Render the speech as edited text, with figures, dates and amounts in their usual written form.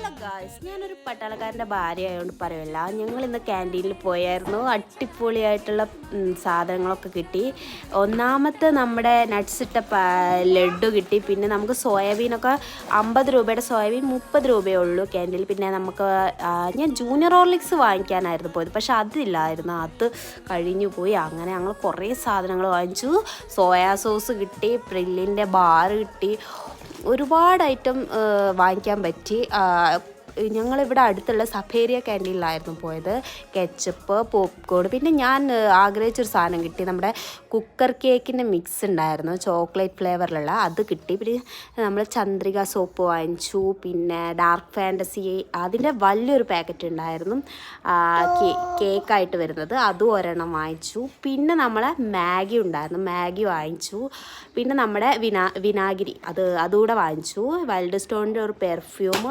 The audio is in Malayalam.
ഹലോ ഗായ്സ്, ഞാനൊരു പട്ടാളക്കാരൻ്റെ ഭാര്യ ആയതുകൊണ്ട് പറയുമല്ല. ഞങ്ങൾ ഇന്ന് ക്യാൻറ്റീനിൽ പോയായിരുന്നു. അടിപൊളിയായിട്ടുള്ള സാധനങ്ങളൊക്കെ കിട്ടി. ഒന്നാമത്തെ നമ്മുടെ നട്ട്സ് ഇട്ട ലഡ്ഡു കിട്ടി. പിന്നെ നമുക്ക് സോയാബീനൊക്കെ 50 രൂപയുടെ സോയാബീൻ 30 രൂപയേ ഉള്ളൂ ക്യാൻറ്റീനിൽ. പിന്നെ നമുക്ക് ഞാൻ ജൂനിയർ ഹോർലിക്സ് വാങ്ങിക്കാനായിരുന്നു പോയത്, പക്ഷെ അതില്ലായിരുന്നു, അത് കഴിഞ്ഞു പോയി. അങ്ങനെ ഞങ്ങൾ കുറേ സാധനങ്ങൾ വാങ്ങിച്ചു. സോയാ സോസ് കിട്ടി, പ്രില്ലിൻ്റെ ബാർ കിട്ടി, ഒരുപാട് ഐറ്റം വാങ്ങിക്കാൻ പറ്റി. ഞങ്ങളിവിടെ അടുത്തുള്ള സഫേരിയ ക്യാൻറ്റീനിലായിരുന്നു പോയത്. കെച്ചപ്പ്, പോപ്കോൺ, പിന്നെ ഞാൻ ആഗ്രഹിച്ചൊരു സാധനം കിട്ടി. നമ്മുടെ കുക്കർ കേക്കിൻ്റെ മിക്സ് ഉണ്ടായിരുന്നു, ചോക്ലേറ്റ് ഫ്ലേവറിലുള്ള, അത് കിട്ടി. പിന്നെ നമ്മൾ ചന്ദ്രിക സോപ്പ് വാങ്ങിച്ചു. പിന്നെ ഡാർക്ക് ഫാൻറ്റസി അതിൻ്റെ വലിയൊരു പാക്കറ്റ് ഉണ്ടായിരുന്നു, കേക്കായിട്ട് വരുന്നത്, അതും ഒരെണ്ണം വാങ്ങിച്ചു. പിന്നെ നമ്മളെ മാഗി ഉണ്ടായിരുന്നു, മാഗി വാങ്ങിച്ചു. പിന്നെ നമ്മുടെ വിനാഗിരി അതുകൂടെ വാങ്ങിച്ചു. വൈൽഡ് സ്റ്റോണിൻ്റെ ഒരു പെർഫ്യൂം,